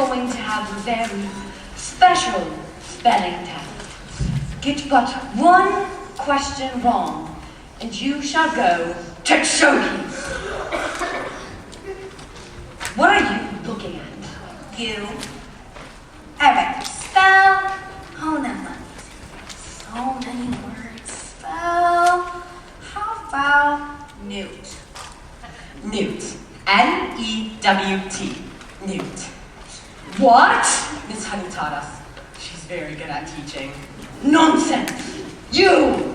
going to have a very special spelling test. Get but one question wrong, and you shall go to choking. What are you looking at? You. Alright, spell. Oh, no, so many words. Spell. How about newt? Newt. N-E-W-T. Newt. What? Miss Honey taught us. She's very good at teaching. Nonsense! You!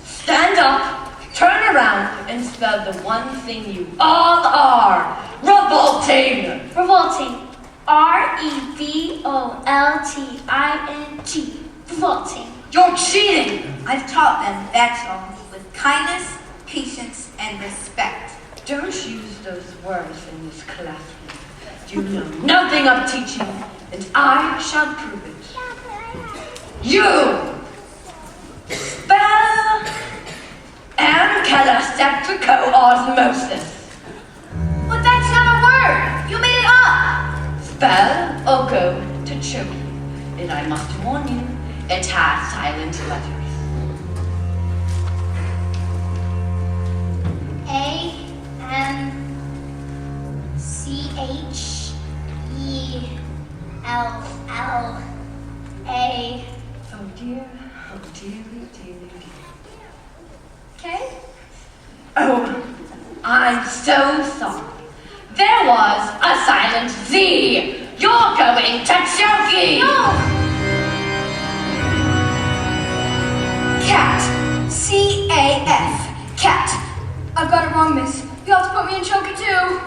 Stand up, turn around, and spell the one thing you all are. Revolting! Revolting. R-E-V-O-L-T-I-N-G. Revolting. You're cheating! I've taught them that's all with kindness, patience, and respect. Don't use those words in this classroom. You know nothing of teaching, and I shall prove it. You! Spell ancaloseptico osmosis. But that's not a word. You made it up. Spell or go to choking. And I must warn you, it has silent letters. A-M-C-H-E-L-L-A. Oh dear, oh dearie, dearie, dear. Okay? Oh, I'm so sorry. There was a silent Z. You're going to choking. No! Cat. C-A-F. Cat. I've got it wrong, miss. You have to put me in choky too.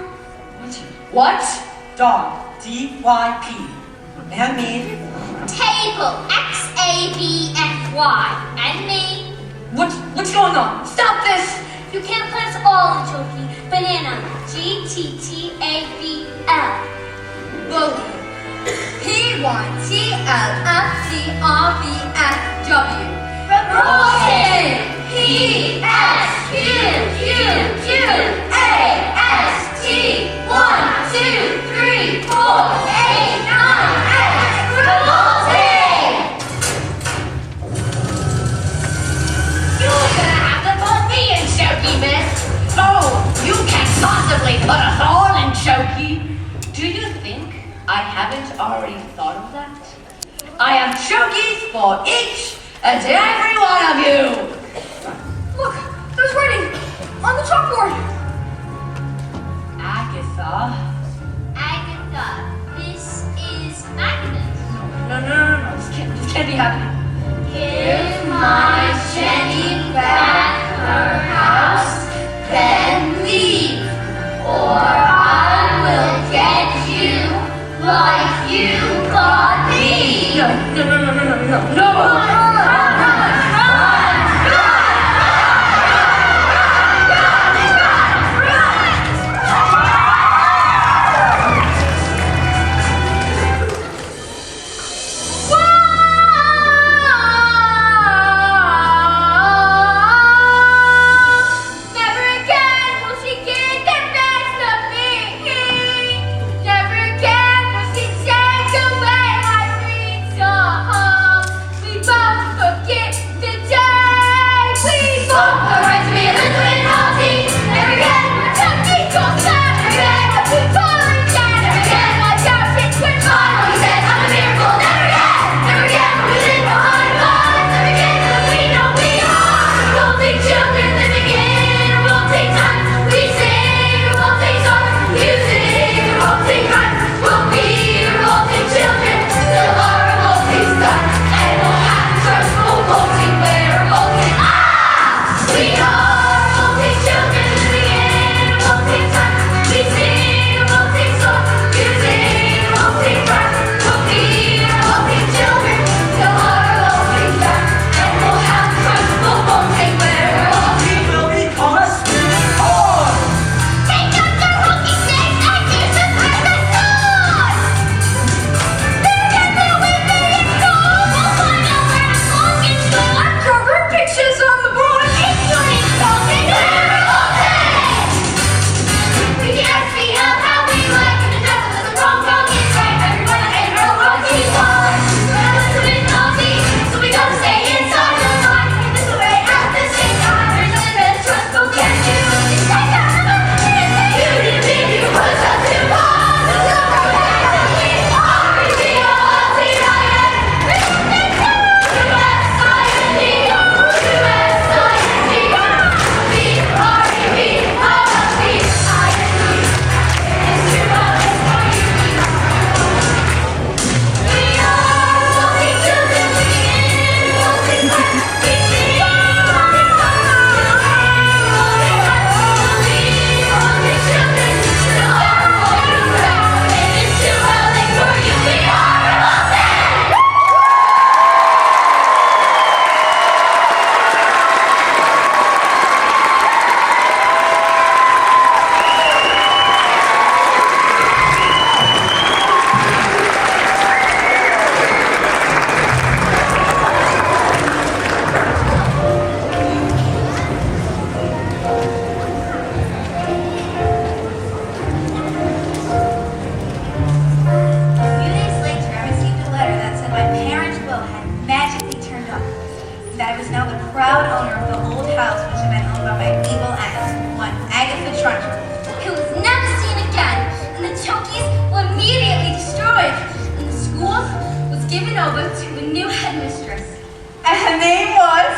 What? Dog. D-Y-P. And me. Table. X-A-B-F-Y. And me. What's going on? Stop this! You can't put us all in choky. Banana. G-T-T-A-B-L. Bogey. P-Y-T-L-F-C-R-B-F-W. Revolting. P-S-Q-Q-Q-A-S-T. 1, 2, 3, 4, 8, 9, X. Revolting! You're gonna have to put me in choky, miss. Oh, you can't possibly put us all in choky. Do you think I haven't already thought of that? I have chokies for each and every one of you. Look, there's writing on the chalkboard. Agatha. Agatha, this is Agnes. No. This can't be happening. Give my Jenny back her house, then leave, or I will get you like you got me. No. Never again will she get the best of me. Never again will she take away my freedom. We both that I was now the proud owner of the old house which had been owned by my evil aunt, one Agatha Trunchbull. Who was never seen again, and the Chokies were immediately destroyed, and the school was given over to a new headmistress. And her name was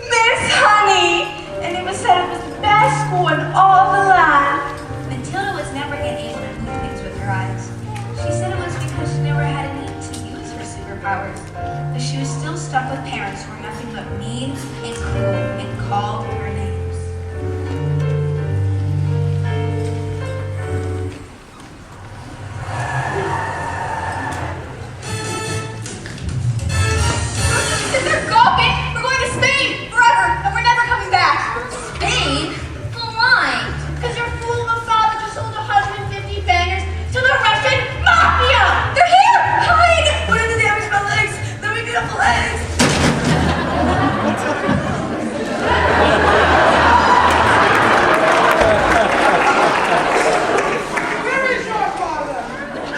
Miss Honey, and it was said it was the best school in all the land. Matilda was never yet able to move things with her eyes. She said it was because she never had a need to use her superpowers, but she was still stuck with parents who were nothing but mean and cruel and called her names. They're gawping! We're going to Spain! Forever! And we're never coming back! Spain? Well, why? Because your fool of a father just sold 150 bangers to the Russian Mafia! They're here! Hide! What are the damage my legs? Let me get up the legs! Where is your father?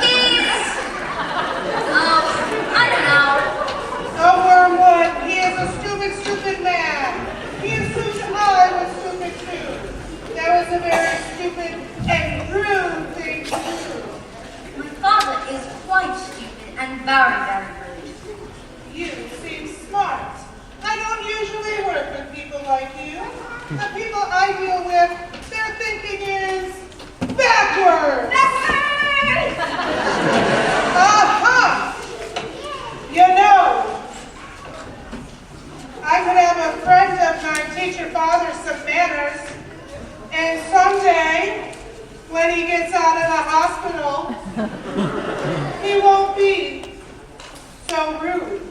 He's... Oh, I don't know. No, Wormwood. He is a stupid, stupid man. He is stupid. I was stupid too. That was a very stupid and rude thing to do. My father is quite stupid and very, very rude. You seem smart. I don't usually work with people like you. The people I deal with, their thinking is backwards. Aha! You know, I could have a friend of mine teach your father some manners, and someday, when he gets out of the hospital, he won't be so rude.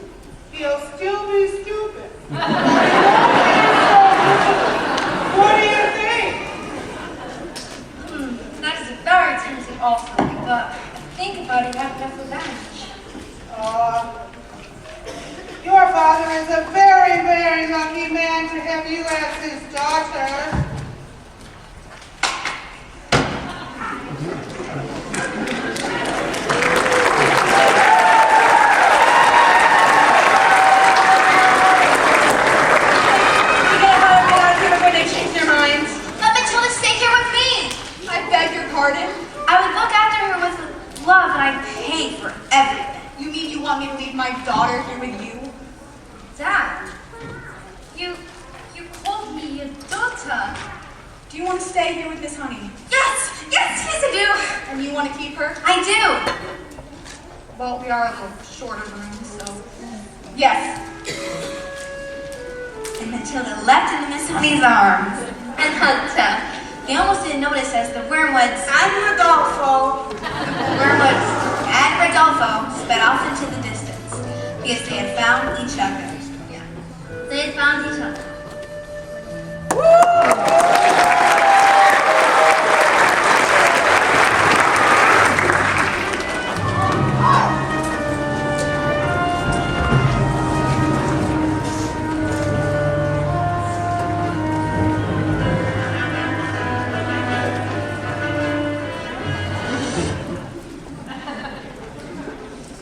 He'll still be stupid. But he won't be so rude. What do you think? That is a very tempting offer, but I think about it, you have enough advantage. Your father is a very, very lucky man to have you as his daughter. You gotta hire me out of here before they change their minds. Let Matilda stay here with me! I beg your pardon? I would look after her with love and I'd pay for everything. You mean you want me to leave my daughter here with you? Dad, you called me your daughter. Do you want to stay here with Miss Honey? Yes, I do. And you want to keep her? I do. Well, we are a little short of room, so... Yes. And Matilda leapt into Miss Honey's arms and hugged her. They almost didn't notice as the Wormwoods and Rodolfo sped off into the distance because they had found each other. They had found each other.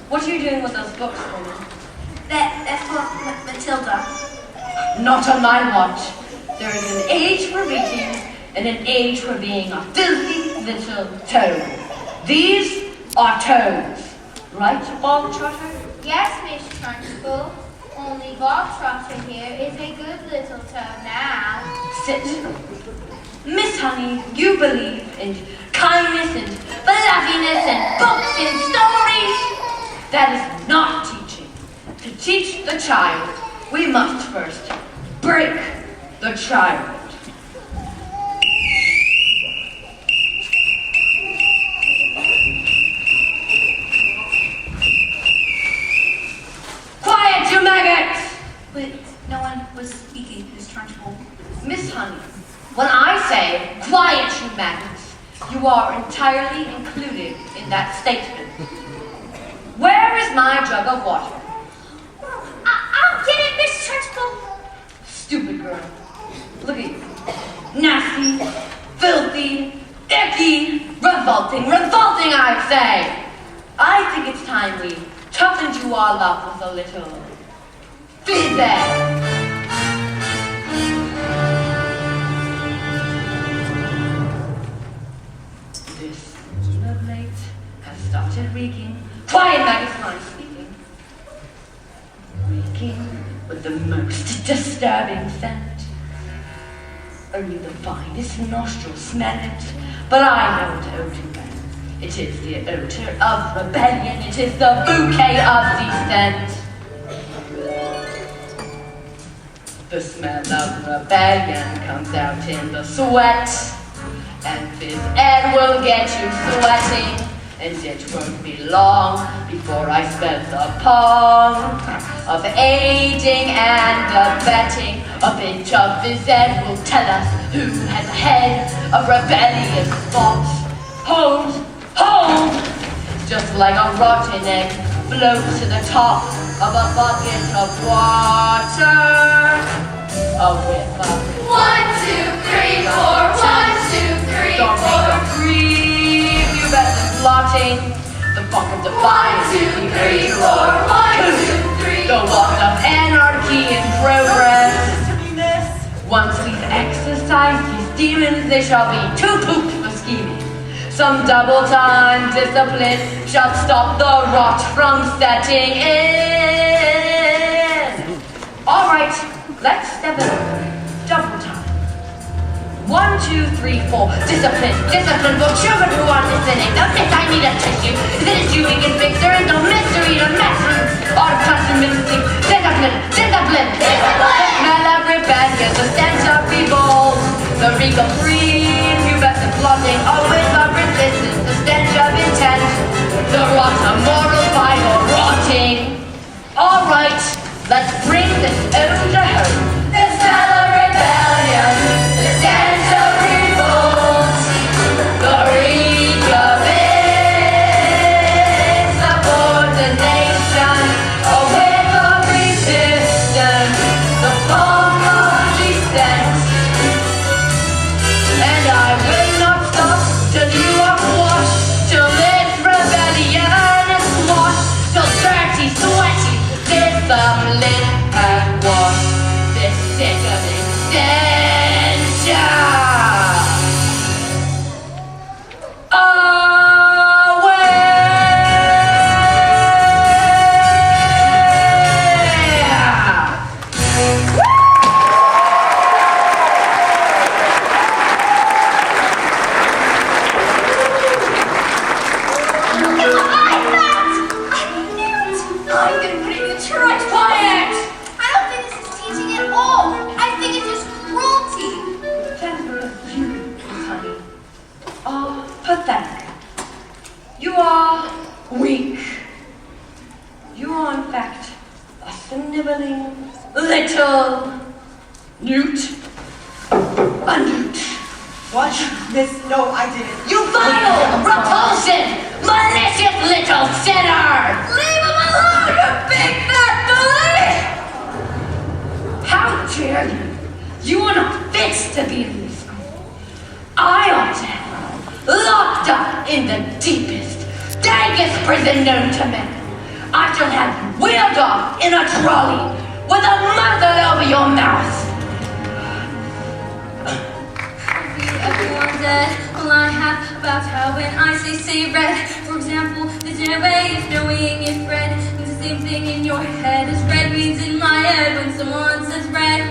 What are you doing with those books, woman? That's for Matilda. Not on my watch. There is an age for reading and an age for being a filthy little toad. These are toads. Right, Bob Trotter? Yes, Miss Trunchbull. Only Bob Trotter here is a good little toad now. Sit. Miss Honey, you believe in kindness and fluffiness and books and stories. That is not teaching. To teach the child, we must first break the child. Quiet, you maggots! But no one was speaking, Miss Trunchbull. Miss Honey, when I say quiet, you maggots, you are entirely included in that statement. Where is my jug of water? I'll get it, Miss Trunchbull. Stupid girl. Look at you. Nasty, filthy, icky, revolting, I say. I think it's time we toughened you all up with a little fizz. most disturbing scent. Only the finest nostrils smell it, but I know it oh too well. It is the odor of rebellion, it is the bouquet of dissent. The smell of rebellion comes out in the sweat, and phys ed will get you sweating, and it won't be long before I spell the pong of aiding and abetting. A bit of phys ed will tell us who has a head of rebellious thoughts. Hold, hold! Just like a rotten egg floats to the top of a bucket of water. A whiff of 1, 2, 3, 4. 1, 2, 3, 4. Don't make a grieve, you bet the plotting. The funk of defiance. 1, 2, 3, 4. 1, 2, 3, 4. The walk of anarchy in progress. To be missed. Once we've exercised these demons, they shall be too pooped for scheming. Some double-time discipline shall stop the rot from setting in. All right, let's step it up. Double time. 1, 2, 3, 4. Discipline, discipline for children who aren't listening. The myth I need a tissue. Then it's you we can fix her and the mystery to mess with. Art custom mixing. Discipline, discipline, discipline. The smell of rebellion, the stench of revolt. The reek of freedom, you bet the plotting. A whiff of resistance, the stench of intent. The rot of moral vital rotting. All right, let's bring this odor home. The smell of rebellion, the stench of revolt, The reek of insubordination, a whiff of resistance, the fog of dissent. And I will not stop till you are washed, till this rebellion is squashed, till dirty, sweaty, discipline has washed this sickening stench away. I'm gonna put it in the trash. Quiet! I don't think this is teaching at all. I think it's just cruelty. Jennifer, you, honey, are pathetic. You are weak. You are, in fact, a sniveling little newt. A newt. What? Miss, no, I didn't. You vile, repulsive, malicious little sinner! Leave him alone, you big fat bully! How dare you? You are not fit to be in this school. I ought to have locked up in the deepest, dankest prison known to man. I shall have you wheeled off in a trolley with a muzzle over your mouth. Everyone's dead. All I have about how when I say red. For example, the dinner way is knowing if red means the same thing in your head as red means in my head when someone says red.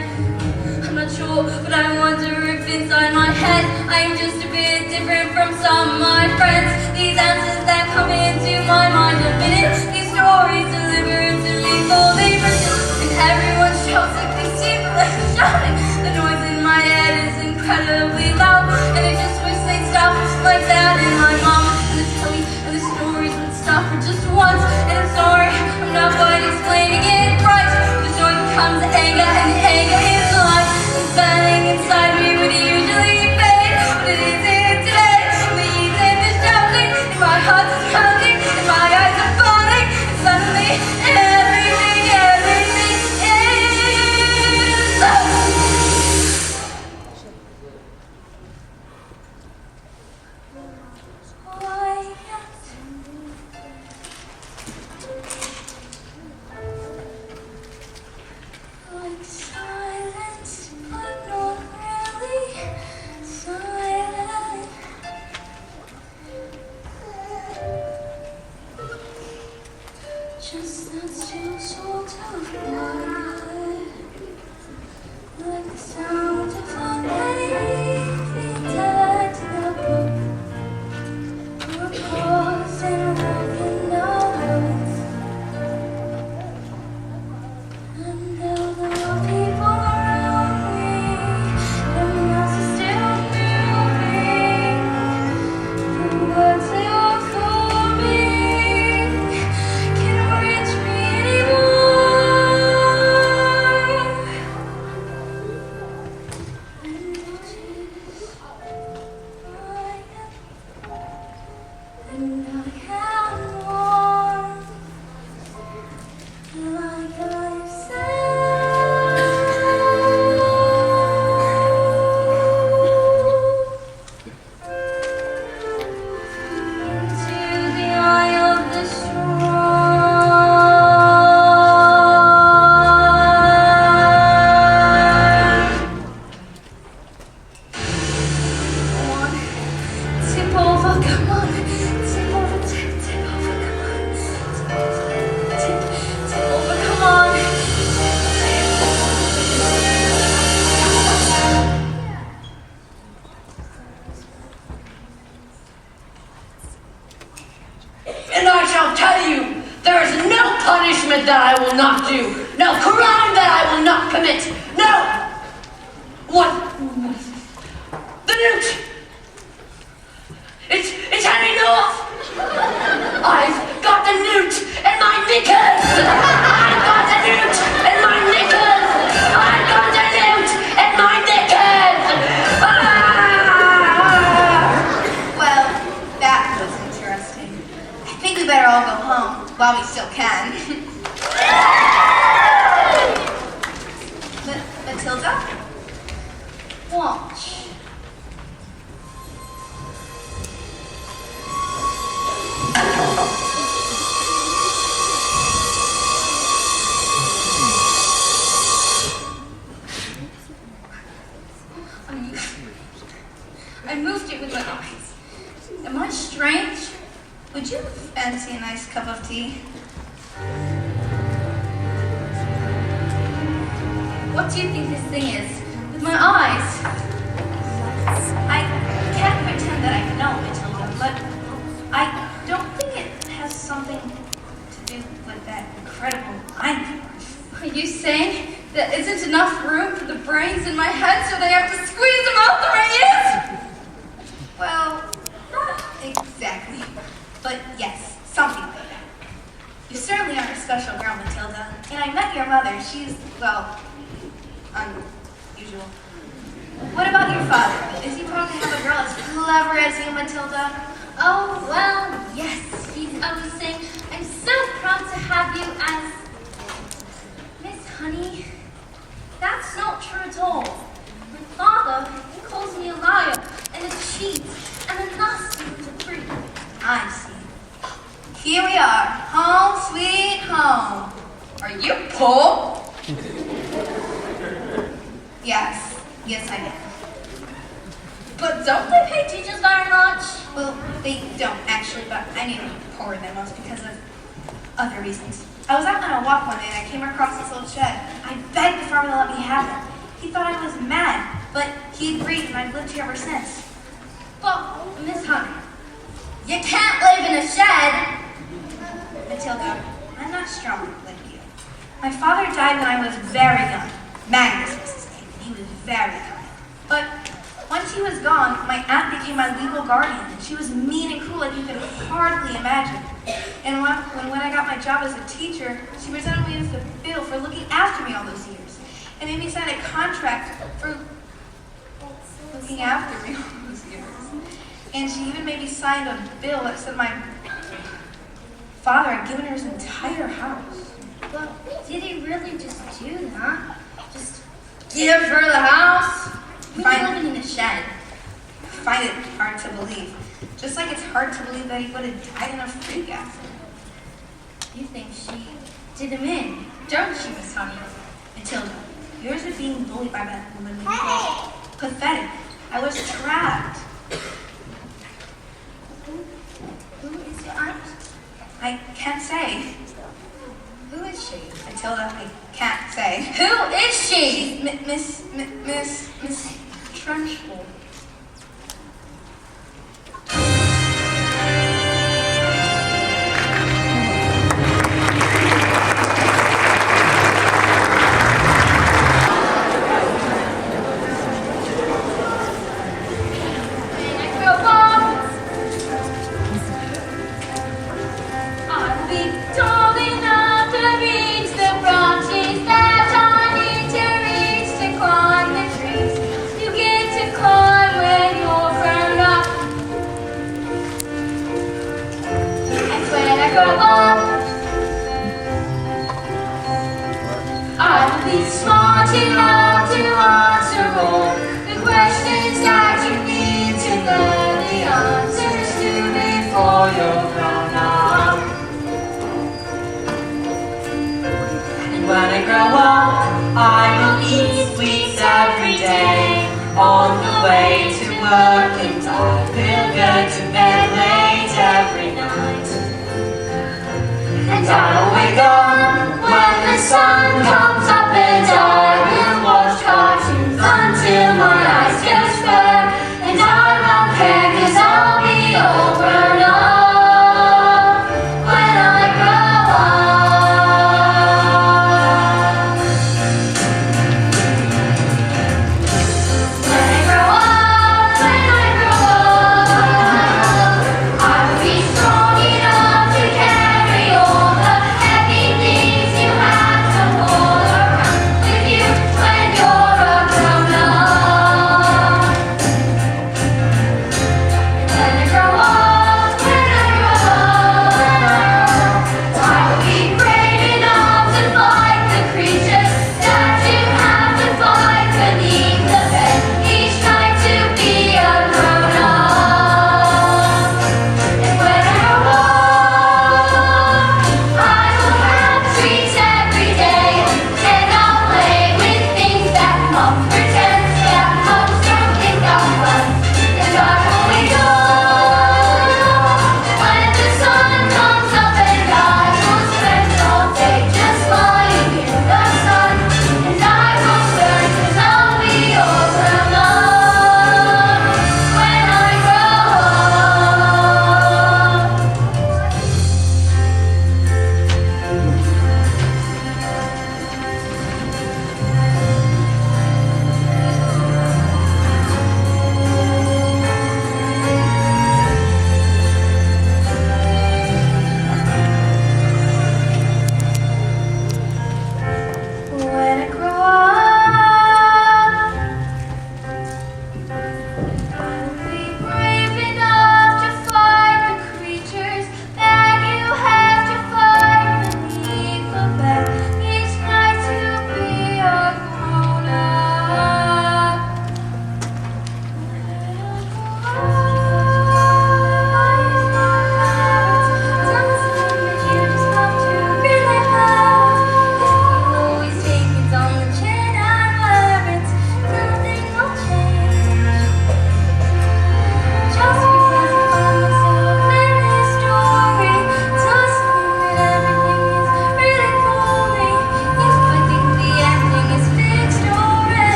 I'm not sure, but I wonder if inside my head I am just a bit different from some of my friends. These answers that come into my mind a minute, these stories deliberately fully written, and everyone shouts like they see the like shouting. The noise in my head is incredibly loud, and I just wish they'd stop like that. And my mom and the telly and the stories would stop for just once. And I'm sorry, I'm not quite explaining it right. The joy becomes anger, and the anger is life. And burning inside me would usually fade, but it isn't today. The heat and the shouting, and my heart is pounding, and my eyes are falling, and suddenly everything is love. Like silence. do. No crime that I will not commit. No. What? The newt. It's Henry North. I've got the newt in my knickers. I've got the newt in my knickers. I've got the newt in my knickers. Well, that was interesting. I think we better all go home while we still can. Matilda? Watch. I moved it with my eyes. Am I strange? Would you fancy a nice cup of tea? What do you think this thing is? With my eyes? I can't pretend that I know, Matilda, but I don't think it has something to do with that incredible mind of yours. Are you saying there isn't enough room for the brains in my head so they have to squeeze them out through my ears? Well, not exactly, but yes, something like that. You certainly are a special girl, Matilda, and I met your mother. She's, well, unusual. What about your father? Is he proud to have a girl as clever as you, Matilda? Oh, well, yes. He's always saying, I'm so proud to have you as Miss Honey. That's not true at all. My father, he calls me a liar and a cheat and a nasty little freak. I see. Here we are, home sweet home. Are you poor? Yes, I am. But don't they pay teachers very much? Well, they don't actually, but I mean poorer than most because of other reasons. I was out on a walk one day and I came across this old shed. I begged the farmer to let me have it. He thought I was mad, but he agreed and I've lived here ever since. But, Miss Honey, you can't live in a shed. Matilda, I'm not strong like you. My father died when I was very young. Magnus was his name, and he was very kind. But once he was gone, my aunt became my legal guardian, and she was mean and cruel like you could hardly imagine. And when I got my job as a teacher, she presented me with a bill for looking after me all those years, and made me sign a contract for looking after me all those years. And she even made me sign a bill that said my father had given her his entire house. But did he really just do that? Just give her the house? We were living in a shed. I find it hard to believe. Just like it's hard to believe that he would have died in a freak accident. You think she did him in, don't you, Miss Honey? Matilda, yours is being bullied by that woman was pathetic. I was trapped. Who is your aunt? I can't say. Who is she? Matilda, I can't say. Who is she? She's Miss Trunchbull.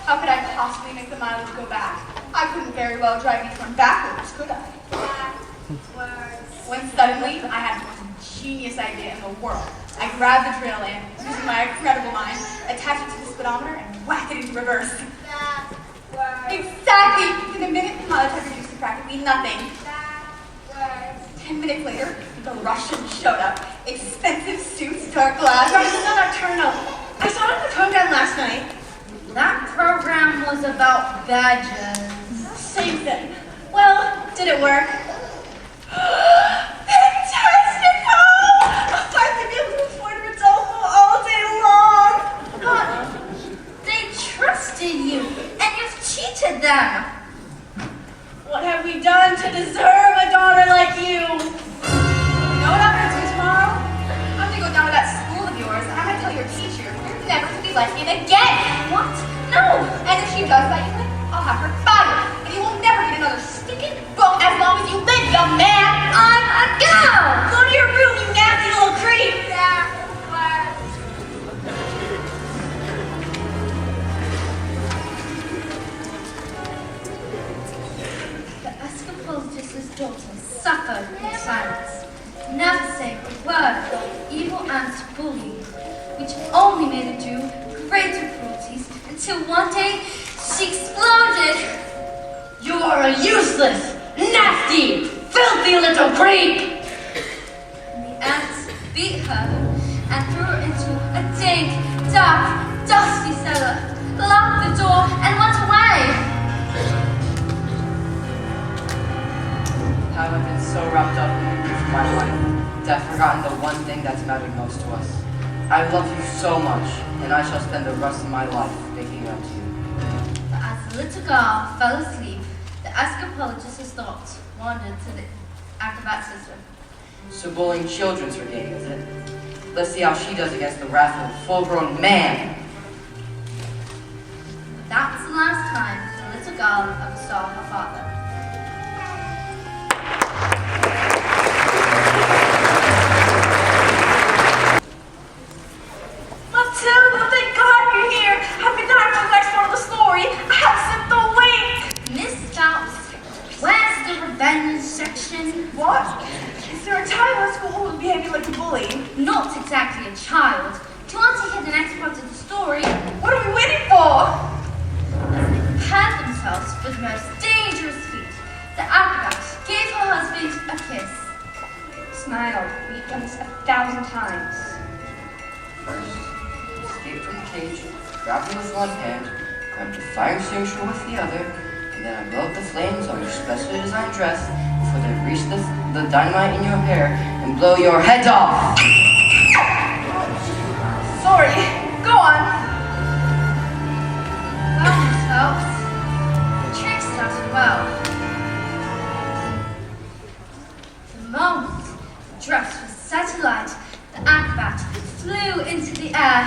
How could I possibly make the mileage go back? I couldn't very well drive each one backwards, could I? When suddenly, I had the most genius idea in the world. I grabbed the drill and, using my incredible mind, attached it to the speedometer and whacked it into reverse. Exactly! In a minute, the mileage had reduced to practically nothing. 10 minutes later, the Russians showed up. Expensive suits, dark glasses. Russians are nocturnal. I saw it on the program last night. That program was about badges. Same thing. Well, did it work? Fantastical! I could be able to afford Rodolfo all day long. But they trusted you, and you've cheated them. What have we done to deserve a daughter like you? You know what I'm gonna do tomorrow? I'm gonna go down to that school of yours and I'm gonna tell your teacher you're never to be like it again. What? No! And if she does that, I'll have her fired. And you will never get another stinking book as long as you live, young man. I'm a girl! Go to your room, you nasty little creep! The Escapologist's daughter suffered in silence, never saying a word about evil aunt's bullying, which only made her do greater cruelties until one day she exploded. You are a useless, nasty, filthy little creep! And the ants beat her and threw her into a dank, dark, dusty cellar, locked the door, and went away. Have I been so wrapped up in the grief of my life that I've forgotten the one thing that's mattered most to us? I love you so much, and I shall spend the rest of my life making up to you. But as the little girl fell asleep, the escapologist's thoughts wandered to the acrobat system. So bullying children's her game, is it? Let's see how she does against the wrath of a full-grown man. That was the last time the little girl ever saw her father. Matilda, thank God you're here. I've been dying for the next part of the story. I have sipped the wink. Miss Phelps, where's the revenge section? What? Is there a child at school who was behaving like a bully? Not exactly a child. Do you want to hear the next part of the story? What are we waiting for? As they prepared themselves for the most dangerous feat, the acrobat gave her husband a kiss. Smile. We've done this 1,000 times. First, escape from the cage, grab him with one hand, grab the fire extinguisher with the other, and then I blow up the flames on your specially designed dress before they reach the dynamite in your hair and blow your head off. Sorry. Go on. Well, Miss Phelps, the trick started well. The moment the dress was set alight, the acrobat flew into the air.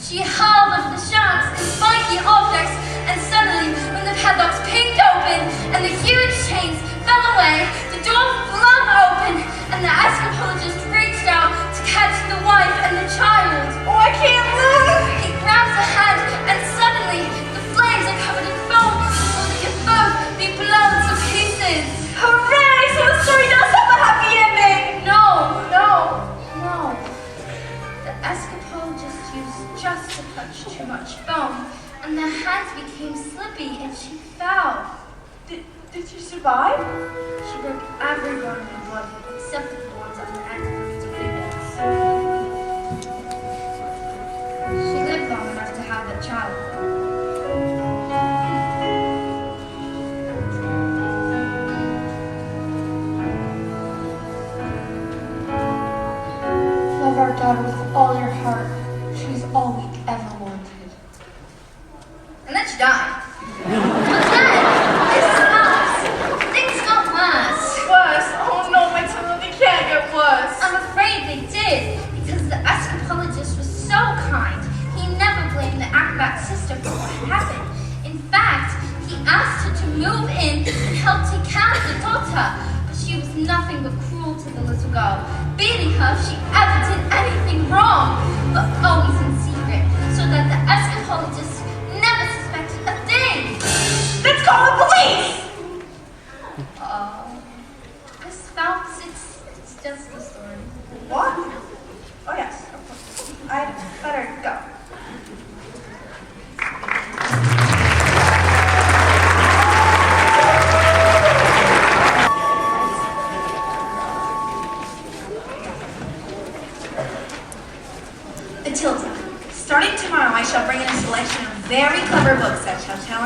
She hurled over the sharks and spiky objects, and suddenly, when the padlocks pinged open and the huge chains fell away, the door flung open, and the escapologist reached out to catch the wife and the child. Oh, I can't move. He grabs her hand, and suddenly, the flames are covered in foam before they can both be blown to pieces. Hooray! So the story does have a happy ending. No. The escapologist used just a touch too much foam, and their hands became slippy and she fell. Did you survive? She broke every bone in her body except for the ones on her ankles and fingers. She lived long enough to have a child. Love our daughter with all your heart. She's all we ever wanted. And then she died. But then, this sucks. Things got worse. Worse. Oh no, Matilda, they can't get worse. I'm afraid they did, because the escapologist was so kind. He never blamed the acrobat sister for what happened. In fact, he asked her to move in and help take care of the daughter. But she was nothing but cruel to the little girl, beating her if she ever did anything wrong, but always in secret, so that the escapologist never suspected a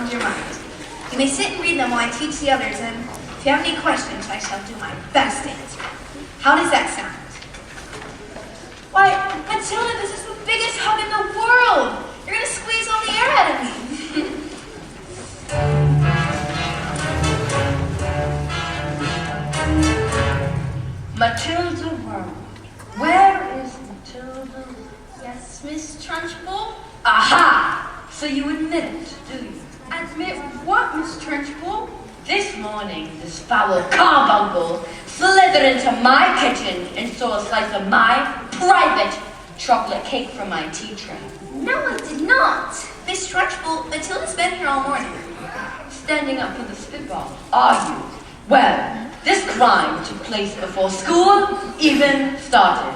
onto your mind. You may sit and read them while I teach the others, and if you have any questions, I shall do my best to answer. How does that sound? Why, Matilda, this is the biggest hug in the world. You're going to squeeze all the air out of me. Matilda World. Where is Matilda? Yes, Miss Trunchbull? Aha! So you admit it, do you? Admit what, Miss Trunchbull? This morning, this foul carbuncle slithered into my kitchen and stole a slice of my private chocolate cake from my tea tray. No, I did not. Miss Trunchbull, Matilda's been here all morning. Standing up for the spitball, are you? Well, this crime took place before school even started.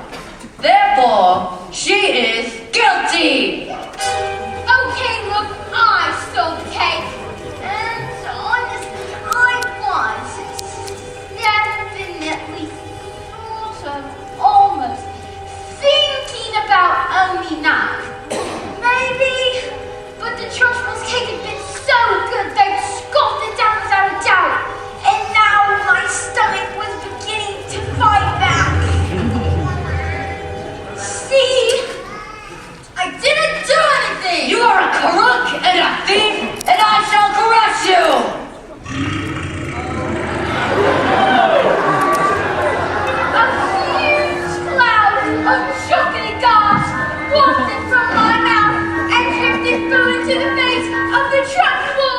Therefore, she is guilty! Okay, look, I stole the cake. And honestly, I was definitely sort of almost thinking about owning up. Maybe, but the Trunchbull's cake had been so good they'd scoffed it down without a doubt. And now my stomach was beginning to fight back. See? I didn't do anything! You are a crook and a thief, and I shall crush you! A huge cloud of chocolate gas wafted from my mouth and drifted through into the face of the Trunchbull.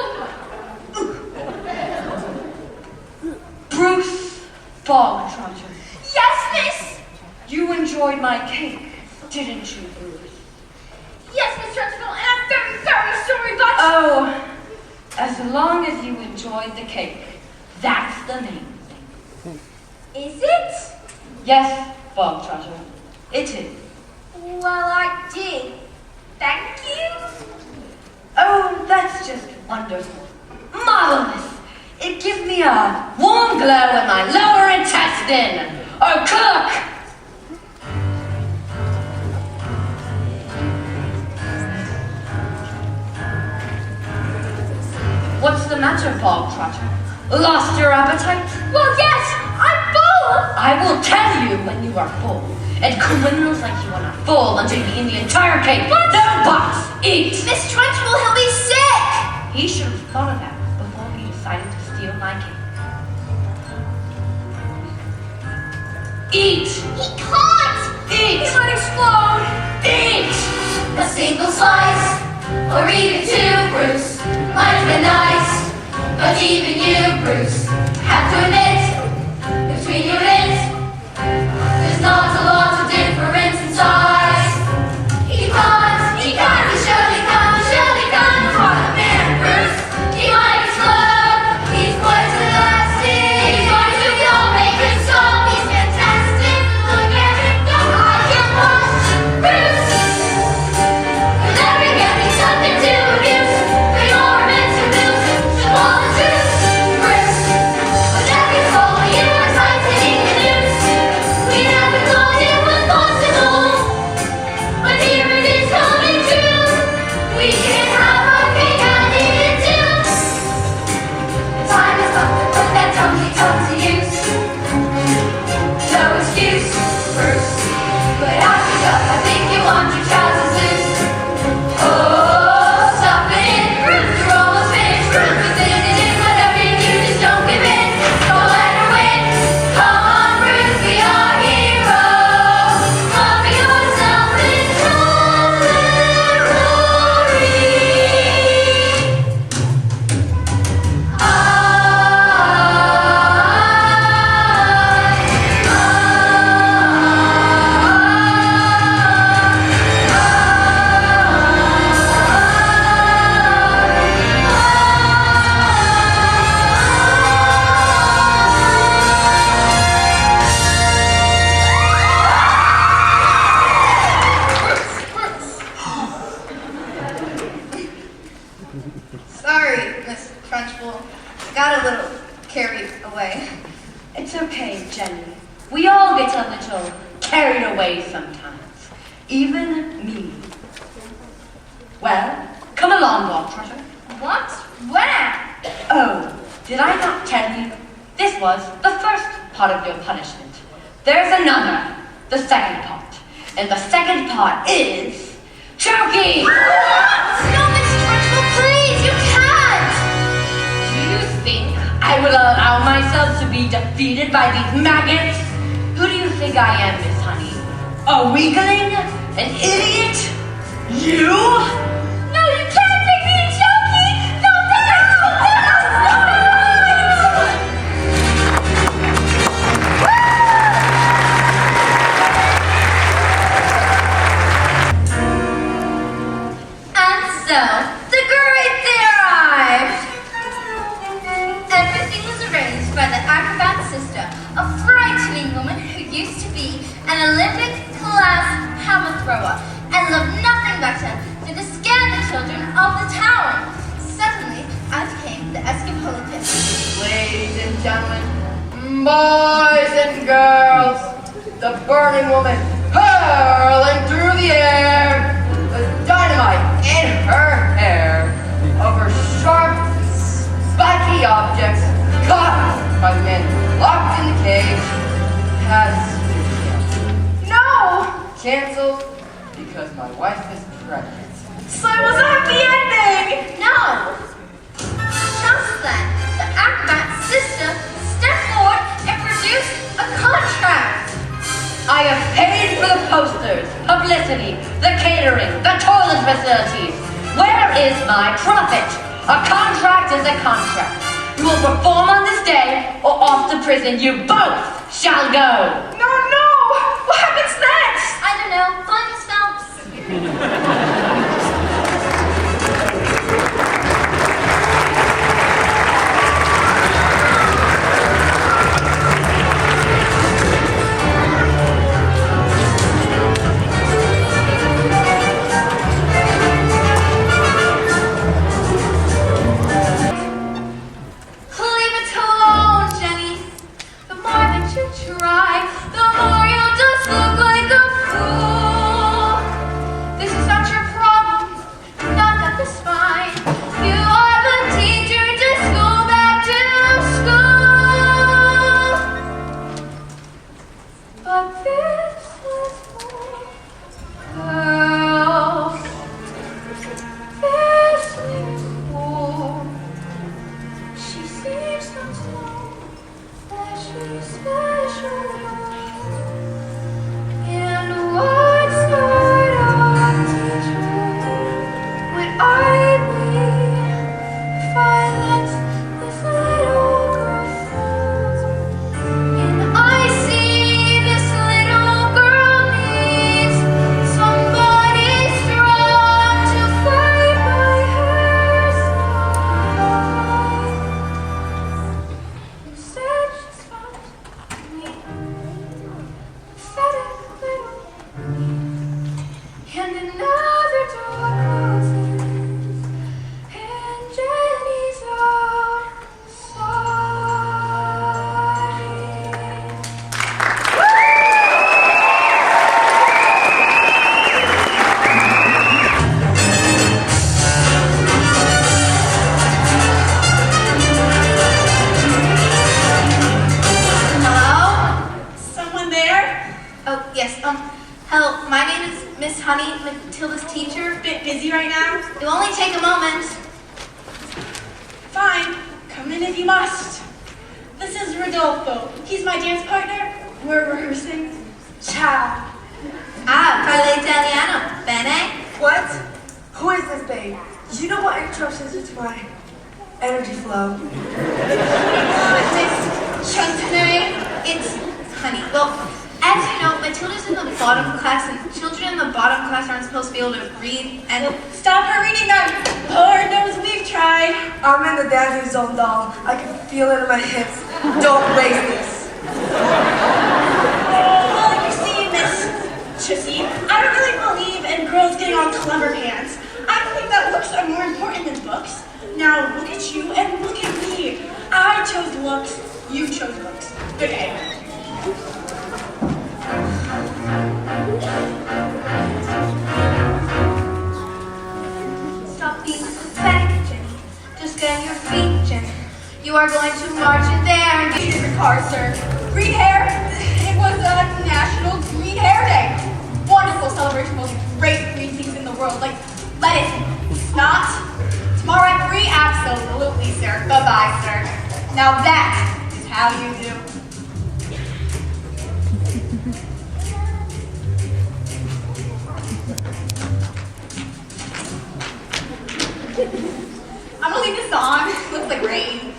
Bruce Bogtrotter, Yes, miss? you enjoyed my cake, didn't you, Bruce? Yes, Miss Trunchbull, and I'm very, very sorry, but... Oh, as long as you enjoyed the cake, that's the main thing. Is it? Yes, Bogtrotter, it is. Well, I did. Thank you. Oh, that's just wonderful. Marvelous. It gives me a warm glow in my lower intestine. Oh, cook! What's the matter, Bogtrotter? Lost your appetite? Well, yes, I'm full. I will tell you when you are full. And criminals like you are not full until you've eaten the entire cake. What? No buts! Eat! Miss Trunchbull, he'll be sick! He should have thought of that before he decided to steal my cake. Eat! He can't. Eat! He might explode. Eat! A single slice, or even two, Bruce, might have been nice. But even you, Bruce, have to admit, between you and it, there's not a lot of difference in size. He can't, he surely can't harm a man, Bruce. He might explode, he's poison lasting. He's going to go make him stop, he's fantastic. Look at him go, I can watch Bruce. You'll never get me something to abuse. But you're meant to lose, so all the truth, Bruce. Whatever you call you are tightening the noose. We never thought it was possible, but here it is coming true. We can have our cake and eat it too. The time has come to put that tummy to use. No excuse, Bruce, but after that, I think you want your trousers loose. Oh, stop it, Bruce, you're almost finished, Bruce. But then it is whatever you do, just don't give in. Don't let her win. Come on, Bruce, be our hero. Cover yourself in chocolate glory. Sorry, Miss Trunchbull. Got a little carried away. It's okay, Jenny. We all get a little carried away sometimes. Even me. Well, come along, Bogtrotter. What? Did I not tell you? This was the first part of your punishment. There's another, the second part. And the second part is choking! No, Mrs. Principal, please, you can't! Do you think I will allow myself to be defeated by these maggots? Who do you think I am, Miss Honey? A weakling? An idiot? You? No, you can't make me a joking! No, And so, the great day arrived! Everything was arranged by the acrobat sister, a frightening woman who used to be an Olympic-class hammer thrower and loved nothing better than to scare the children of the town. Suddenly, out came the escapologist. Ladies and gentlemen, boys and girls, the burning woman hurling through the air, with dynamite in her hair, over sharp, spiky objects caught by the man locked in the cage, has been canceled because my wife is pregnant. So it was a happy ending! No! Just then, the acrobat sister stepped forward and produced a contract. I have paid for the posters, publicity, the catering, the toilet facilities. Where is my profit? A contract is a contract. You will perform on this day, or off to prison you both shall go. No! What happens next? I don't know, find yourselves. Leave it alone, Jenny. The more that you try, the more you'll just look like a fool. This is not your problem. Not got the spine. You are the teacher. Just go back to school. But this was for girls. This is for. She seems not to know that she's special. And what sort of teacher would I be if I let this little girl fall? And I see this little girl needs somebody strong to fight by her side. You said she's found me, pathetic little me, and another door closes, and Jenny's outside. Hello? Someone there? Oh, yes, hello, my name is Miss Honey, Matilda's teacher. Bit busy right now? It'll only take a moment. Fine. Come in if you must. This is Rodolfo. He's my dance partner. We're rehearsing Ciao. Ah, parla italiano. Bene? What? Who is this babe? You know what interruptions into my energy flow. Miss Chuntney, it's Honey. Well, as you know, Matilda's in the bottom class, and children in the bottom class aren't supposed to be able to read, and Stop her reading then. Lord knows we've tried. I'm in the dancing zone, doll. I can feel it in my hips. Don't waste this. Well, you see, Miss Chissy, I don't really believe in girls getting all clever pants. I believe that looks are more important than books. Now look at you and look at me. I chose looks, you chose books. Good day. stop being pathetic, Jenny. Just get on your feet, Jenny. You are going to march in there and get in your car, sir. Green hair? It was National Green Hair Day. Wonderful celebration, most great green things in the world, like lettuce, snot. Tomorrow at 3? Absolutely, sir. Bye-bye, sir. Now that is how you do. I'm gonna leave this on. It looks like rain.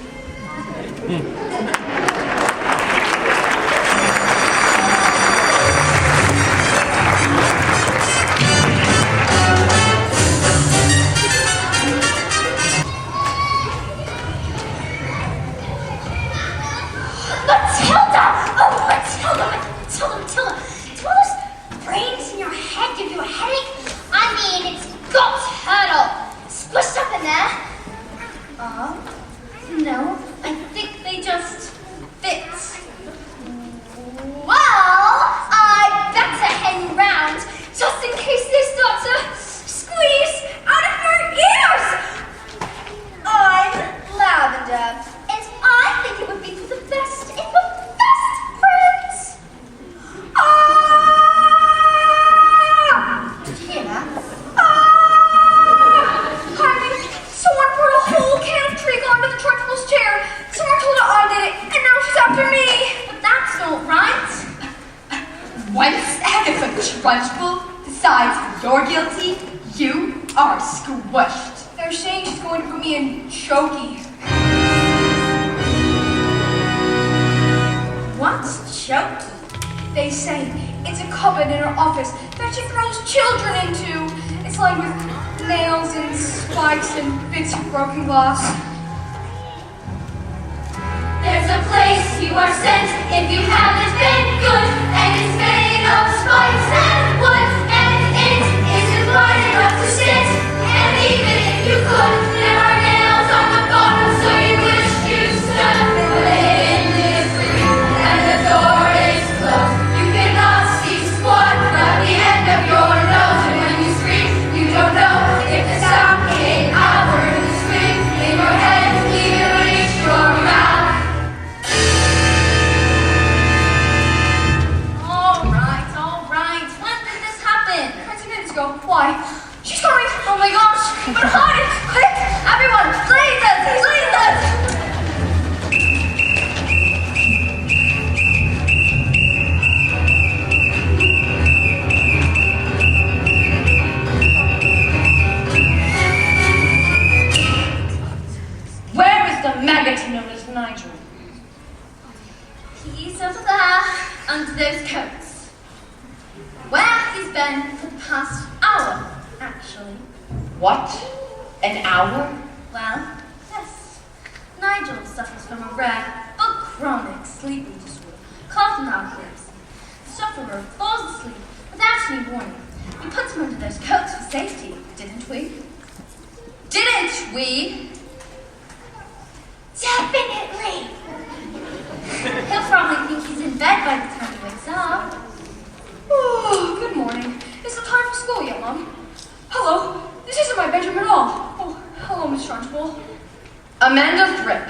Matilda! Oh, Matilda! It's one of those brains in your head give you a headache. I mean, it's got turtle. Squished up in there. No, I think they just fit. Well, I better hang around just in case they start to squeeze out of your ears. I'm Lavender. And I think it would be for the best if we're best friends. Did you hear that? Honey, someone poured a whole can of treacle onto the trunchbull's chair. Someone told her I did it, and now she's after me. But that's not right. Once if a trunchbull decides you're guilty, you are squished. They're saying she's going to put me in chokey. What's chokey? They say it's a cupboard in her office that she throws children into. It's lined with nails and spikes and bits of broken glass. There's a place you are sent if you haven't been good, and it's made of spikes and wood, and it isn't wide enough to sit. And even if you could, there are nails on the bottom, so you wish you stood. But the end is free, and the door is closed. You cannot see squat from the end of your nose, and when you scream, you don't know if the sound came out or if the scream in your head even reached your mouth. All right. When did this happen? 20 minutes ago. Why? She's coming! Oh my gosh! But hide! Quick! Everyone, please us! Please us! Where is the maggot known as Nigel? He's over there, under those coats. Where he's been for the past hour, actually. What? An hour? Well, yes. Nigel suffers from a rare but chronic sleeping disorder called narcolepsy. The sufferer falls asleep without any warning. We put him under those coats for safety, didn't we? Didn't we? Definitely! He'll probably think he's in bed by the time he wakes up. Oh, good morning. Is it time for school yet, Mom? Hello. This isn't my bedroom at all. Oh, hello, Miss Trunchbull. Amanda Fripp.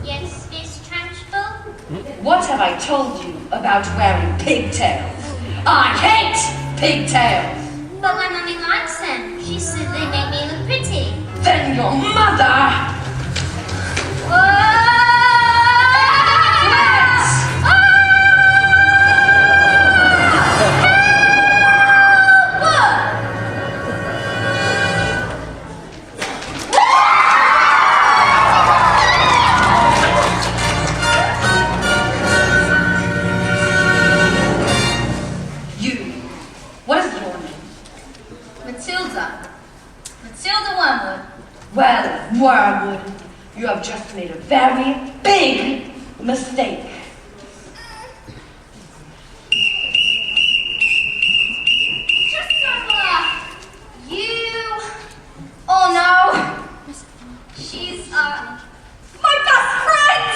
Yes, Miss Trunchbull? What have I told you about wearing pigtails? I hate pigtails! But my mummy likes them. She said they make me look pretty. Then your mother! You, what is your name? Matilda. Matilda Wormwood. Well, Wormwood, you have just made a very big mistake. You... Oh no! She's, my best friend!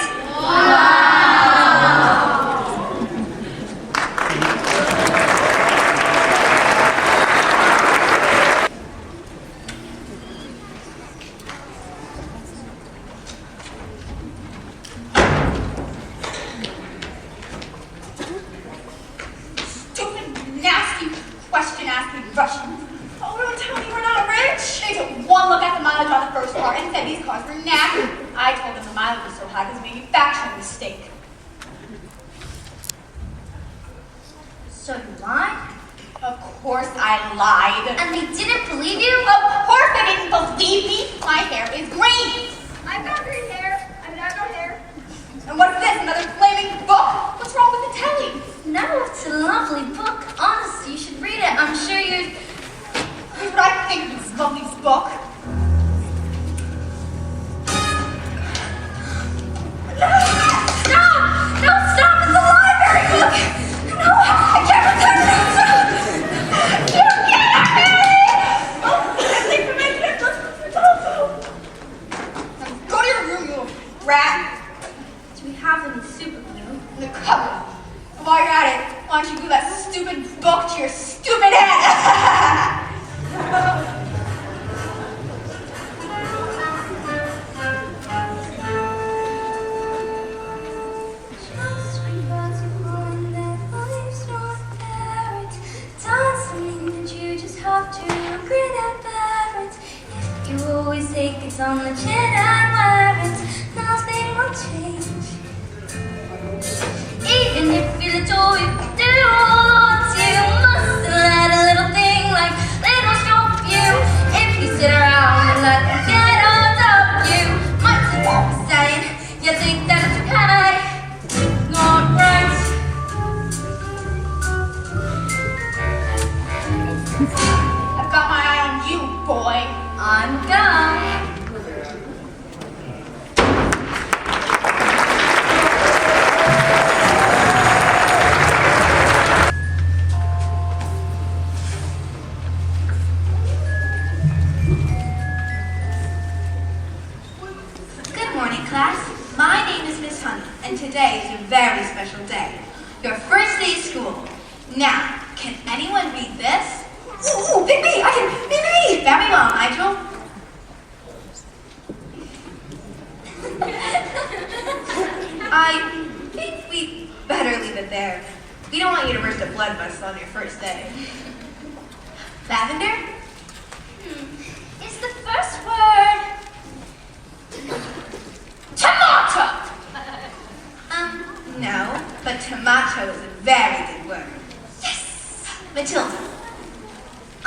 car and said these cars were knackered. I told him the mileage was so high because manufacturing mistake. So you lied? Of course I lied. And they didn't believe you? Of course they didn't believe me. My hair is green. I've got green hair. I mean, I've got hair. And what's this? Another flaming book? What's wrong with the telly? No, it's a lovely book. Honestly, you should read it. I'm sure you'd... Here's what I think of this lovely book. Stop! No, stop! It's a library book! No, I can't return it! You can't have Oh, that's like for my kids. Now go to your room, you rat. Do we have any super glue? In the cupboard. And while you're at it, why don't you glue that stupid book to your stupid head? Sweet birds are calling their lives not bear it. Doesn't mean that you just have to agree and bear it. If you always take it on the chin and wear it, nothing will change. Even if you little if you do what you must let a little thing like little stop you. If you sit around and let them get on top of you, might as well be saying you think that it's okay. Not right. I've got my eye on you, boy. I'm gone. Good morning, class. My name is Miss Honey, and today is a very special day. Your first day of school. Now, can anyone read this? Ooh, pick me! I can be me! Very well, Nigel. I think we better leave it there. We don't want you to burst a blood vessel on your first day. Lavender? Is the first word Tomato! No, but tomato is a very good word. Yes! Matilda.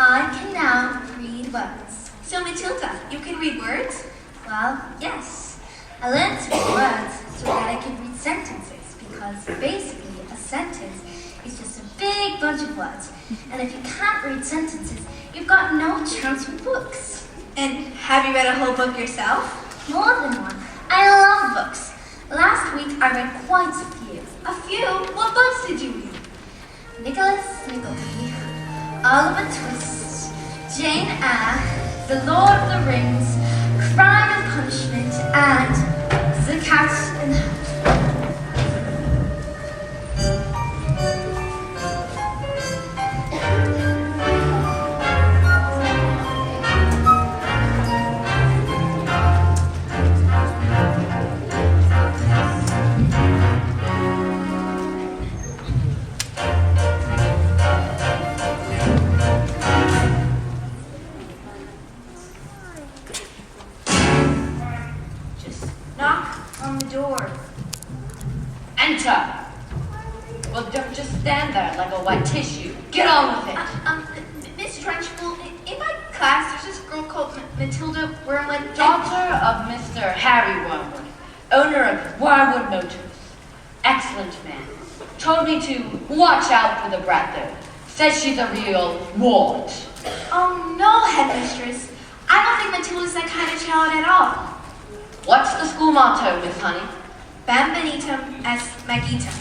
I can now read words. So, Matilda, you can read words? Well, yes. I learned to read words so that I could read sentences because basically a sentence is just a big bunch of words. And if you can't read sentences, you've got no chance with books. And have you read a whole book yourself? More than one. I love books. Last week I read quite a few. A few? What books did you read? Nicholas Nickleby, Oliver Twist, Jane Eyre, The Lord of the Rings, Crime and Punishment, and The Cat in the Hat. Knock on the door. Enter. Well, don't just stand there like a white tissue. Get on with it. Miss Trunchbull, in my class, there's this girl called Matilda Wormwood. Daughter of Mr. Harry Wormwood, owner of Wormwood Motors. Excellent man. Told me to watch out for the brat though. Says she's a real wart. Oh no, headmistress. I don't think Matilda's that kind of child at all. What's the school motto, Miss Honey? Bambanitum est magitum.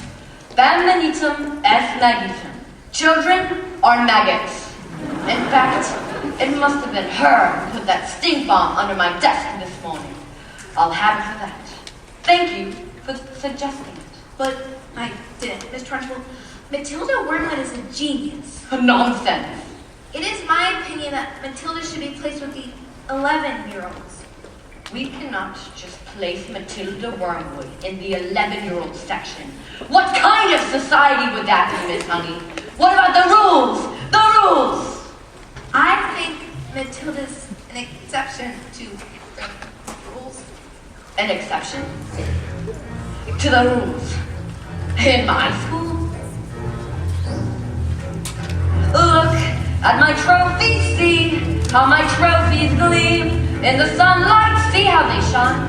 Bambanitum est magitum. Children are maggots. In fact, it must have been her who put that stink bomb under my desk this morning. I'll have it for that. Thank you for suggesting it. But I didn't. Miss Trunchbull, Matilda Wormwood is a genius. Nonsense. It is my opinion that Matilda should be placed with the 11-year-olds. We cannot just place Matilda Wormwood in the 11-year-old section. What kind of society would that be, Miss Honey? What about the rules? The rules! I think Matilda's an exception to the rules. An exception to the rules in my school. Look at my trophies, see how my trophies gleam in the sunlight, see how they shine.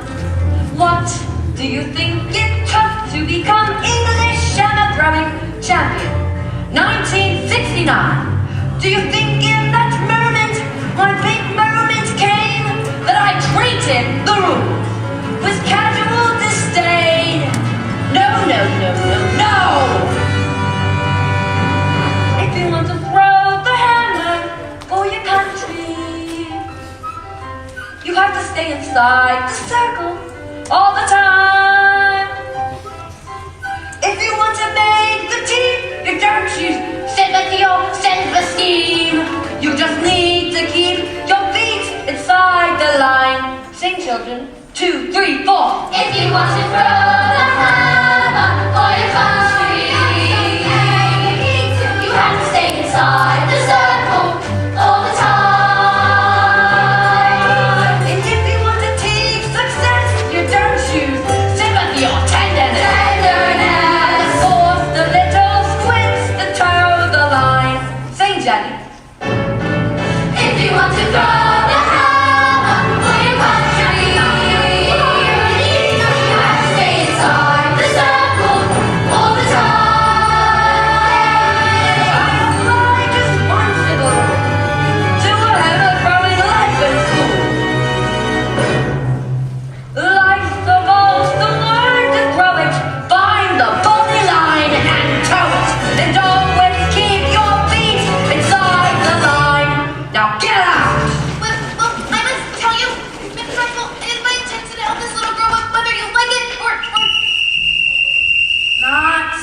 What do you think it took to become English amateur champion? 1969. Do you think in that moment, my big moment came, that I treated the rules with casual disdain? No, no, no, no, no! If you want to throw the hammer for your country, you have to stay inside the circle all the time. If you want to make the team, you don't use sympathy or self-esteem. You just need to keep your feet inside the line. Sing, children. 2, 3, 4. If you want to throw the hammer for your country, you have to stay inside the circle all the time. And if you want to teach success, you don't choose sympathy or tenderness. Force the little squints to toe the line. Sing, Jenny. If you want to throw the hammer for your country, you have to stay inside the circle all the time. I'm responsible to whatever throwing life in school. Life's the ball, the learn to throw it. Find the bowling line and toe it. And always keep your feet inside the line. Now get out! Well, I must tell you, Miss Rifle, it is my intention to help this little girl whether you like it or not.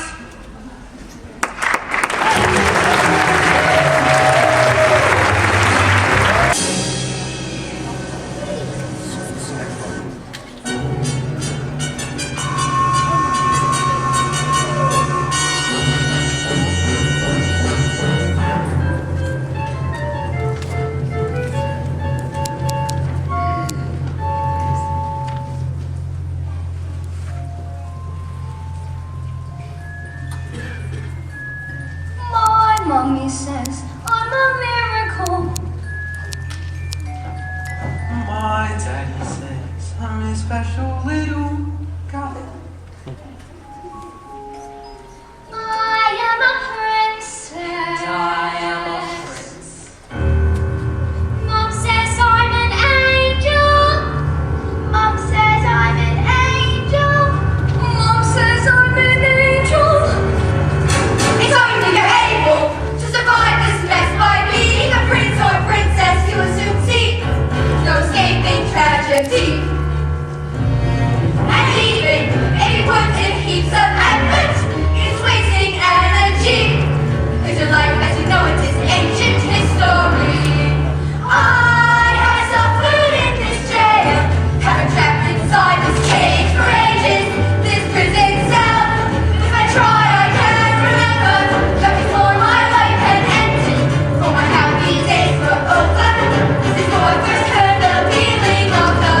My mommy says I'm a miracle. My daddy says I'm a special little guy. I am a princess. I am a prince. Mom says I'm an angel. Mom says I'm an angel. Mom says I'm an angel. It's only you're able to survive this mess by being a prince or princess you assume see. No escaping tragedy. And even if you put in heaps of effort, it's wasting energy. Cause your life as you know it is ancient history. I have suffered in this jail, have been trapped inside this cage for ages. This prison cell, if I try I can't remember just before my life had ended, before my happy days were over. This is before I first heard the feeling of the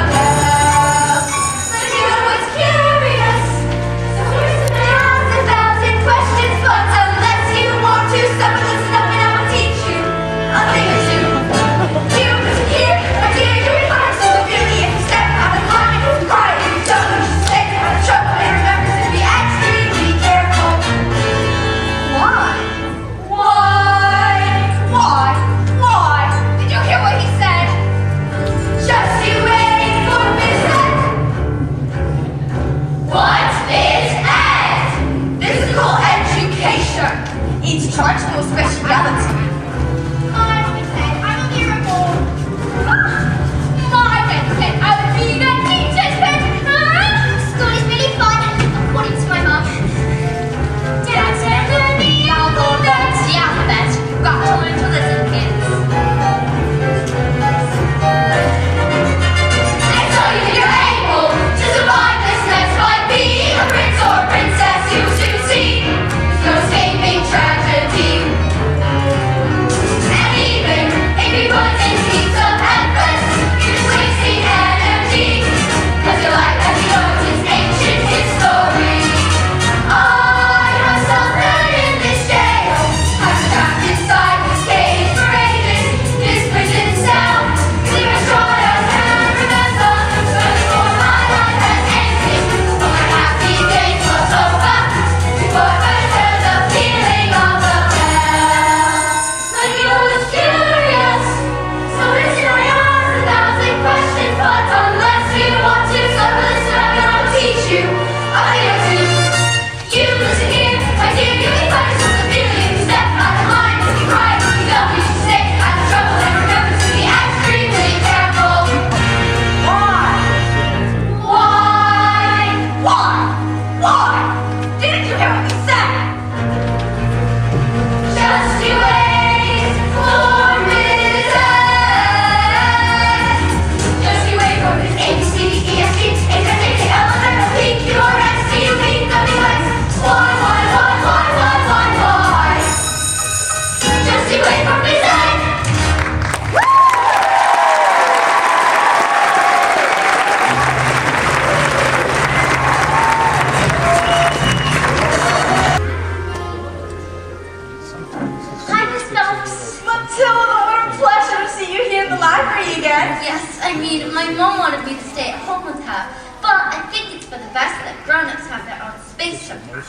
My mom wanted me to stay at home with her, but I think it's for the best that grown-ups have their own space sometimes.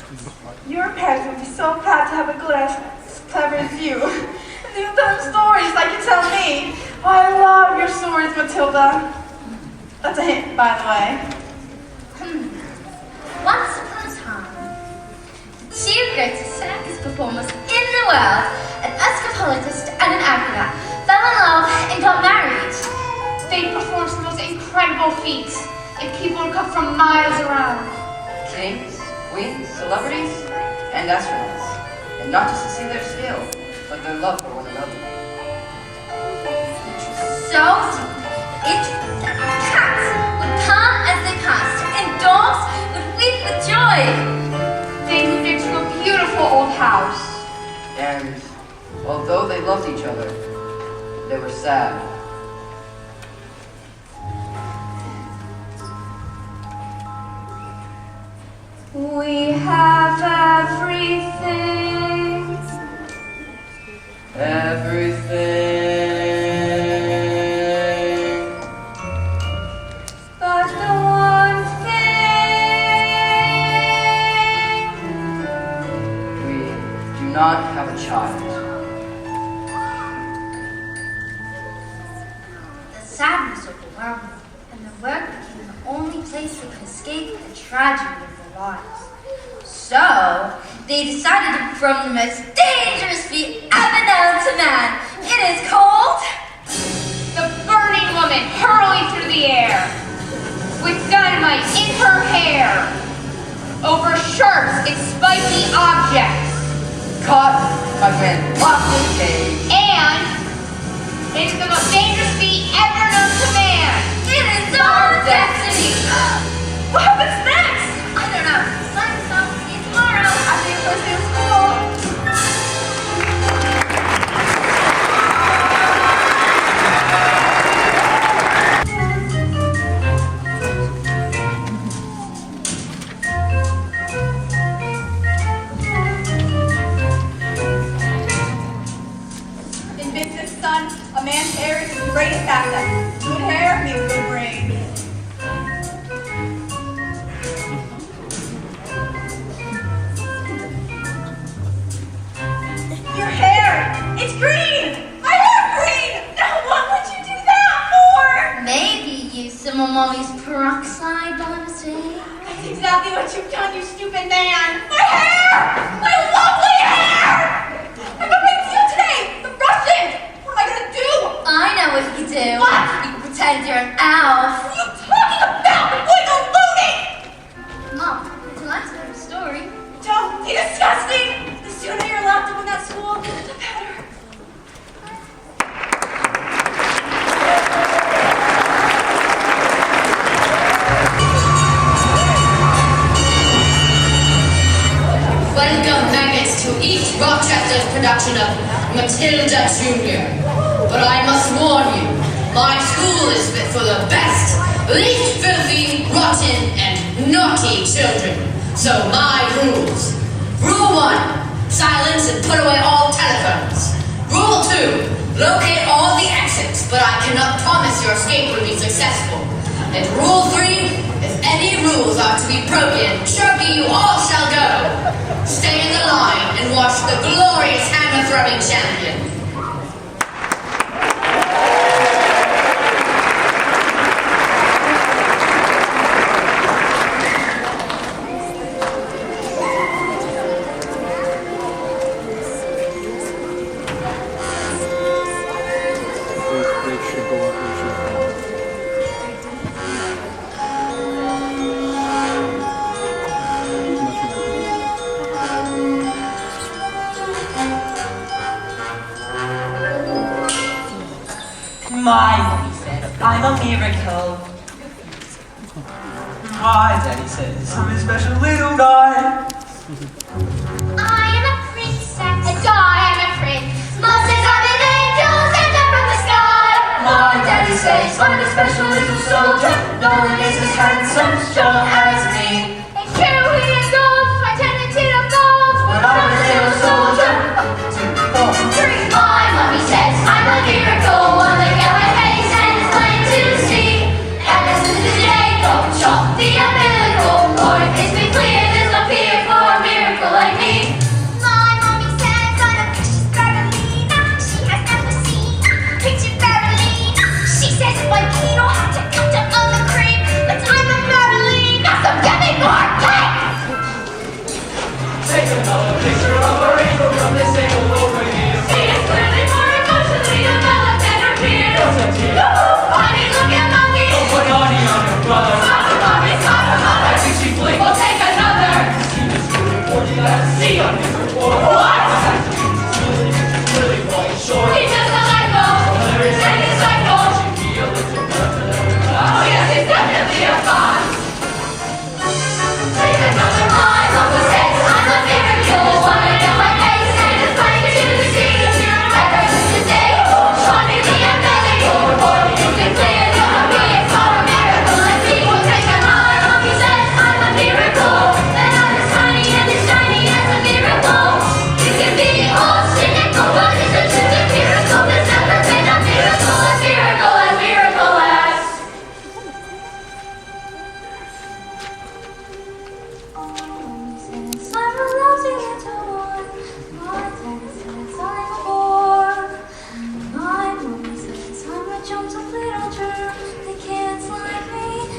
Your parents would be so proud to have a glass as clever as you. And you tell them stories like you tell me. Oh, I love your stories, Matilda. That's a hint, by the way. Once upon a time, the two greatest circus performers in the world, an escapologist and an acrobat, fell in love and got married. They performed some most incredible feats, and people would come from miles around. Kings, queens, celebrities, and astronauts. And not just to see their skill, but their love for one another. So deep, that cats would come as they passed, and dogs would weep with joy. They moved into a beautiful old house. And although they loved each other, they were sad. We have everything. Everything. But the one thing. We do not have a child. The sadness overwhelmed them, and their work became the only place they could escape the tragedy of their lives. So, they decided to perform the most dangerous feat ever known to man. It is called The burning woman hurling through the air with dynamite in her hair over sharp and spiky objects. Caught by men locked in a cage. And it's the most dangerous feat ever known to man. It is our destiny. What happens next? I don't know. Sign us up. See you tomorrow. After your first day of school. In business, son, a man's hair is his greatest asset. Good hair means good brains. Your hair! It's green! My hair's green! Now what would you do that for? Maybe use some of Mommy's peroxide by mistake. That's exactly what you've done, you stupid man! My hair! My lovely hair! I got my deal today! The Russian! What am I gonna do? I know what you can do. What? You can pretend you're an elf. What are you talking about? The boy's a loony! Mom, would you like to hear a story? Don't be disgusting! The sooner you're locked up in that school, the better. Welcome, maggots, to East Rochester's production of Matilda Jr. But I must warn you, my school is fit for the best, least filthy, rotten, and naughty children. So my rules. Rule 1, silence and put away all telephones. Rule 2, locate all the exits, but I cannot promise your escape will be successful. And Rule 3, if any rules are to be broken, Cherokee, you all shall go. Stay in the line and watch the glorious hammer-throwing champion. My mommy says I'm a miracle. My daddy says I'm a special little guy. I am a princess. And I am a prince. Mom says I'm an angel sent down from the sky. My daddy says I'm a special little soldier. No one is as handsome, strong as me. And true, he is gold, my talented of gold. But I'm a little soldier. 1, 2, 3. My mommy says I'm a miracle. One look at my face and it's plain to see.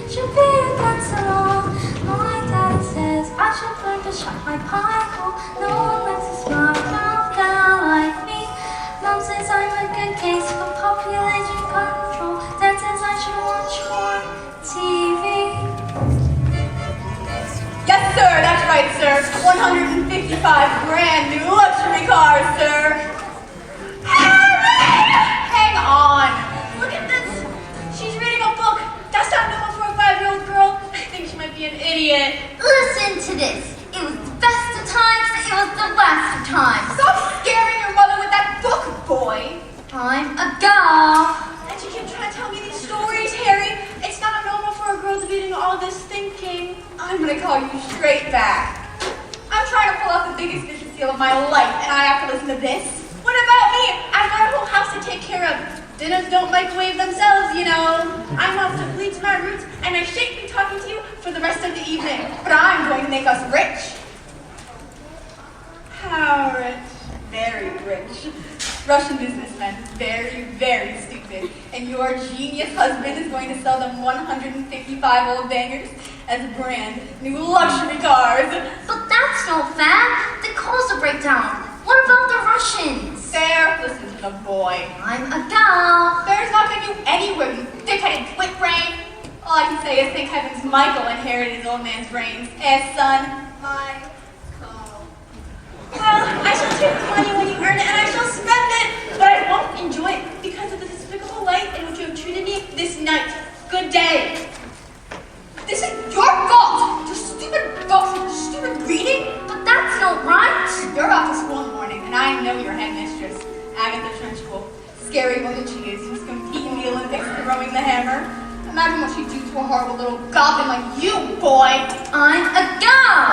should be a dancer along. My daddy says I should learn to shut my pie hole. No one likes a smart mouth gal like me. Mom says I'm a good case for population control. Dad says I should watch more TV. Yes, sir, that's right, sir. 155 brand new luxury cars, sir. Hang on. Look at this. She's reading a book. That's not normal for a 5-year-old girl. I think she might be an idiot. Listen to this. It was the best of times, it was the worst of times. Stop scaring your mother with that book, boy. I'm a girl. And you keep trying to tell me these stories, Harry. It's not normal for a girl to be doing all this thinking. I'm gonna call you straight back. I'm trying to pull off the biggest business deal of my life, and I have to listen to this? What about me? I've got a whole house to take care of. Dinners don't microwave themselves, you know. I'm off to bleach my roots, and I shan't be talking to you for the rest of the evening. But I'm going to make us rich. How rich? Very rich. Russian businessmen, very, very stupid. And your genius husband is going to sell them 155 old bangers as brand new luxury cars. But that's not fair. The cars will break down. What about the Russians? There, listen to the boy. I'm a girl. There's not going to you anywhere, you thick-headed twit brain. All I can say is thank heavens Michael inherited his old man's brains. Son, my call. Well, I shall take the money when you earn it, and I shall spend it. But I won't enjoy it because of the despicable light in which you have treated me this night. Good day. This is your fault. The stupid books and the stupid reading. But that's not right. You're off to school in the morning, and I know your headmistress, Agatha Trenchbull. Scary woman she is, who's competing in the Olympics throwing the hammer. Imagine what she'd do to a horrible little goblin like you, boy. I'm a girl.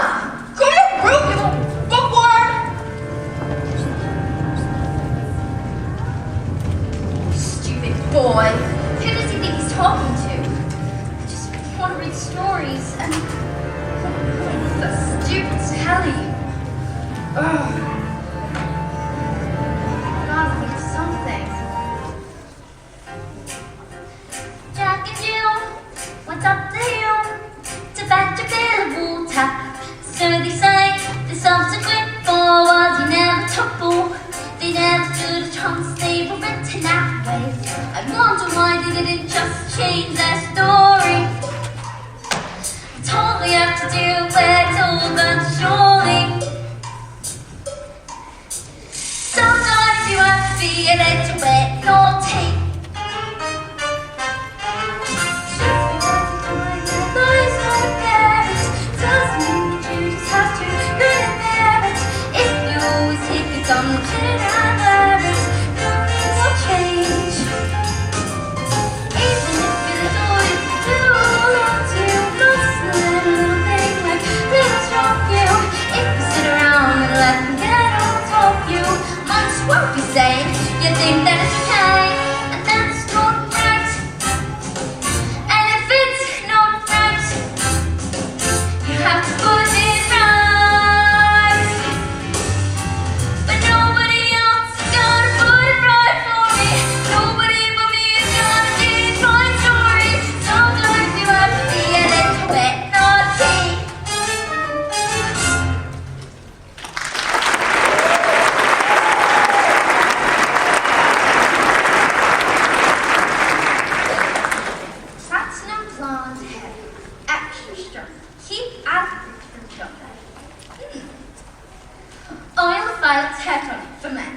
Go to your room, you little bookworm. Stupid boy. Who does he think he's talking to? I just want to read stories and that stupid telly. Ugh. Gotta think of something. Jack and Jill, what's up the hill? To fetch a bill of water. So they say the subsequent forwards you never topple. They never stood a chance, they were written that way. I wonder why they didn't just change their story. It's all we have to do, we're told that surely. Sometimes you have to be a little bit naughty. Something I learned, nothing will change. Even if you're toys do want to lose a little thing like little strong you. If you sit around and let them get on top of you, much won't be safe. You think that it's okay, and that's not right. And if it's not right, you have to put it right. Oil of violet's hair tonic for men.